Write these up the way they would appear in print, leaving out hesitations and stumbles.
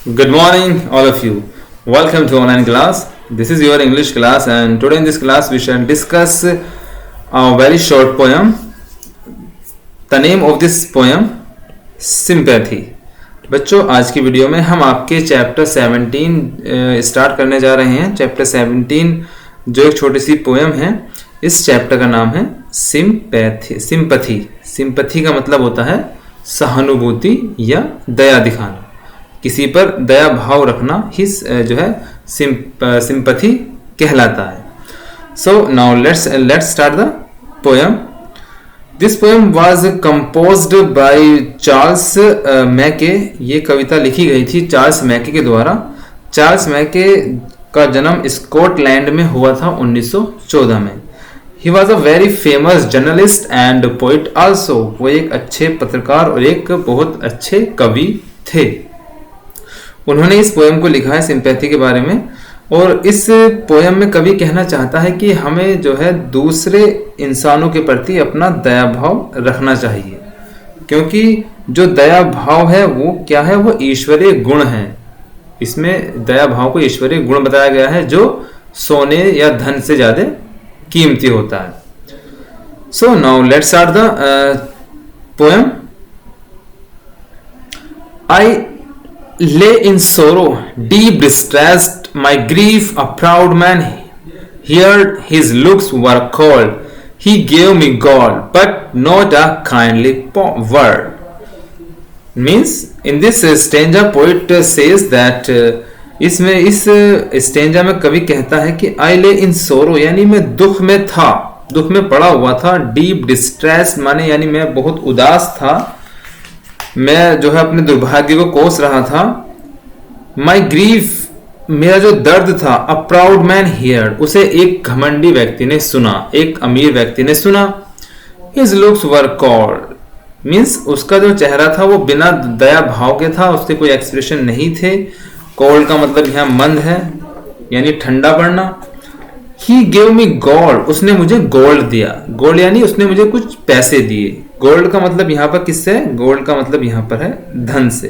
Good morning, all of you. Welcome to online class. This is your English class, and today in this class we shall discuss a very short poem. The name of this poem, Sympathy. बच्चों, आज की video में हम आपके chapter 17 start करने जा रहे हैं. चैप्टर 17 जो एक छोटी सी पोएम है, इस चैप्टर का नाम है सिंपैथी. सिंपैथी का मतलब होता है सहानुभूति या दया दिखाना, किसी पर दया भाव रखना ही जो है सिंपैथी कहलाता है. So now let's start the poem. This poem was composed by Charles Mackay. ये कविता लिखी गई थी चार्ल्स मैके के द्वारा. चार्ल्स मैके का जन्म स्कॉटलैंड में हुआ था 1914 में. He was a very famous journalist and poet also. वो एक अच्छे पत्रकार और एक बहुत अच्छे कवि थे. उन्होंने इस पोएम को लिखा है सिंपैथी के बारे में, और इस पोएम में कवि कहना चाहता है कि हमें जो है दूसरे इंसानों के प्रति अपना दया भाव रखना चाहिए, क्योंकि जो दया भाव है वो क्या है, वो ईश्वरीय गुण है. इसमें दया भाव को ईश्वरीय गुण बताया गया है जो सोने या धन से ज्यादा कीमती होता है. So now let's start the poem. I lay in sorrow, deep distressed, my grief a proud man heard, his looks were cold, he gave me gold, but not a kindly word. Means in this stanza poet says that इसमें इस stanza में कवि कहता है कि I lay in sorrow यानी मैं दुख में था, दुख में पड़ा हुआ था. deep distressed माने यानी मैं बहुत उदास था, मैं जो है अपने दुर्भाग्य को कोस रहा था. माई ग्रीफ मेरा जो दर्द था, अ प्राउड मैन हियर्ड उसे एक घमंडी व्यक्ति ने सुना, एक अमीर व्यक्ति ने सुना. His looks were cold means उसका जो चेहरा था वो बिना दया भाव के था, उसके कोई एक्सप्रेशन नहीं थे. कोल्ड का मतलब यहाँ मंद है यानी ठंडा पड़ना. ही गेव मी गोल्ड उसने मुझे गोल्ड दिया. गोल्ड यानी उसने मुझे कुछ पैसे दिए. गोल्ड का मतलब यहाँ पर किससे है, गोल्ड का मतलब यहाँ पर है धन से.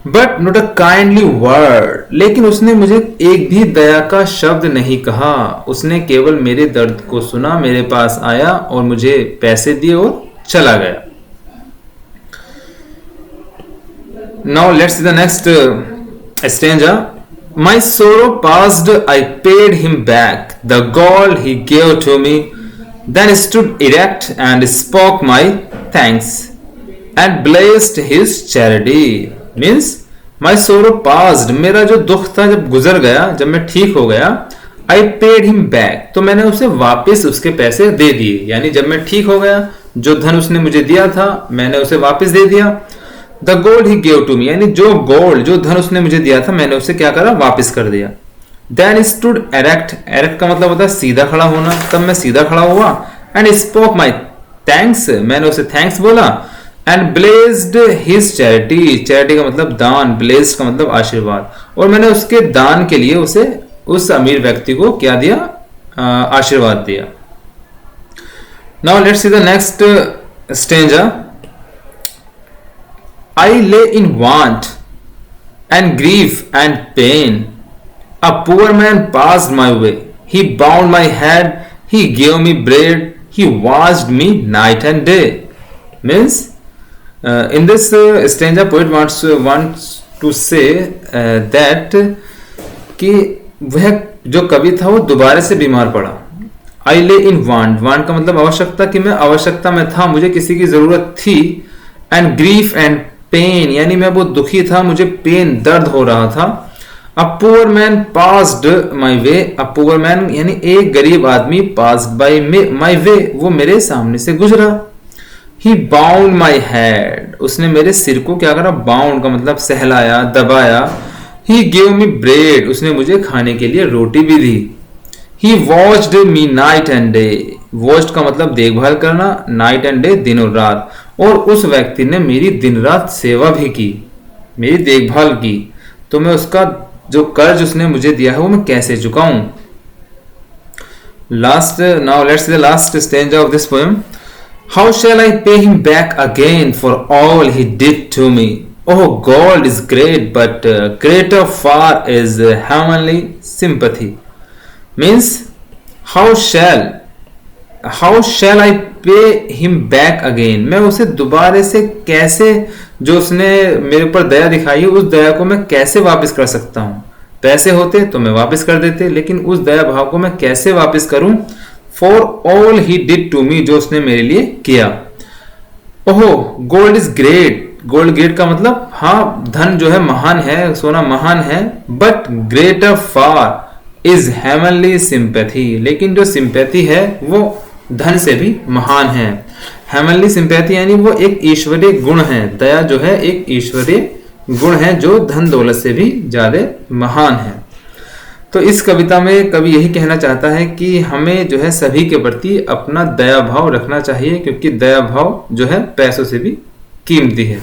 But not a kindly word लेकिन उसने मुझे एक भी दया का शब्द नहीं कहा. उसने केवल मेरे दर्द को सुना, मेरे पास आया और मुझे पैसे दिए और चला गया. Now let's see the next stanza. My sorrow passed, I paid him back the gold he gave to me, then stood erect and spoke my thanks and blessed his charity. Means my sorrow passed, मेरा जो दुख था जब गुजर गया, जब मैं ठीक हो गया, I paid him back तो मैंने उसे वापस उसके पैसे दे दिए. यानी जब मैं ठीक हो गया, जो धन उसने मुझे दिया था मैंने उसे वापस दे दिया. The gold he gave to me यानी जो गोल्ड जो धन उसने मुझे दिया था मैंने उसे क्या करा, वापस कर दिया. Then stood erect. एरेक्ट का मतलब होता है सीधा खड़ा होना. तब मैं सीधा खड़ा हुआ. एंड स्पोक माई थैंक्स मैंने उसे थैंक्स बोला. And blessed his charity. Charity का मतलब दान, ब्लेस्ड का मतलब आशीर्वाद. और मैंने उसके दान के लिए उसे उस अमीर व्यक्ति को क्या दिया, आशीर्वाद दिया. Now let's see the next stanza. I lay in want and grief and pain. A poor man passed my way. He bound my head. He gave me bread. He washed me night and day. Means in this stanza, poet wants to say that कि वह जो कवि था वो दोबारा से बीमार पड़ा. I lay in want. Want का मतलब आवश्यकता, कि मैं आवश्यकता में था, मुझे किसी की जरूरत थी. And grief and पेन यानी मैं बहुत दुखी था, मुझे पेन दर्द हो रहा था. A poor man passed my way. A poor man यानी एक गरीब आदमी पास्ड बाय माई वे वो मेरे सामने से गुजरा. ही बाउंड माई हेड उसने मेरे सिर को क्या करा, बाउंड का मतलब सहलाया, दबाया. ही गिव मी ब्रेड उसने मुझे खाने के लिए रोटी भी दी. He watched me night and day. Watched का मतलब देखभाल करना, नाइट एंड डे दिन और रात. और उस व्यक्ति ने मेरी दिन रात सेवा भी की, मेरी देखभाल की. तो मैं उसका जो कर्ज उसने मुझे दिया है वो मैं कैसे चुकाऊं. Last now let's see the last stanza of this poem. How shall I pay him back again for all he did to me? Oh, gold is great, but greater far is heavenly sympathy. Means, how shall how shell I pay him back again, मैं उसे दोबारा से कैसे, जो उसने मेरे ऊपर दया दिखाई है उस दया को मैं कैसे वापस कर सकता हूँ। पैसे होते तो मैं वापस कर देते, लेकिन उस दया भाव को मैं कैसे वापस करूं। For all he did to me, जो उसने मेरे लिए किया। ओहो, gold is great, gold great का मतलब हाँ धन जो है महान है, सोना महान है, but greater far is heavenly sympathy, लेकिन जो सिंपैथी है वो धन से भी महान है। हेवनली सिंपैथी यानी वो एक ईश्वरीय गुण है, दया जो है एक ईश्वरीय गुण है जो धन दौलत से भी ज्यादा महान है। तो इस कविता में कवि यही कहना चाहता है कि हमें जो है सभी के प्रति अपना दया भाव रखना चाहिए, क्योंकि दया भाव जो है पैसों से भी कीमती है।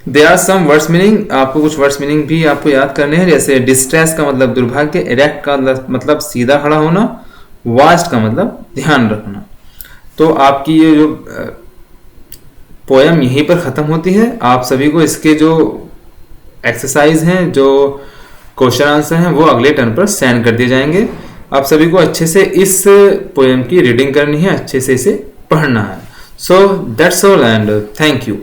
There are some words meaning, आपको कुछ वर्ड्स मीनिंग भी आपको याद करने हैं। जैसे डिस्ट्रेस का मतलब दुर्भाग्य, इरेक्ट का मतलब सीधा खड़ा होना, वास्ट का मतलब ध्यान रखना। तो आपकी ये जो पोयम यहीं पर खत्म होती है। आप सभी को इसके जो एक्सरसाइज हैं, जो क्वेश्चन आंसर हैं, वो अगले टर्न पर सेंड कर दिए जाएंगे। आप सभी को अच्छे से इस पोयम की रीडिंग करनी है, अच्छे से इसे पढ़ना है। So that's all and thank you.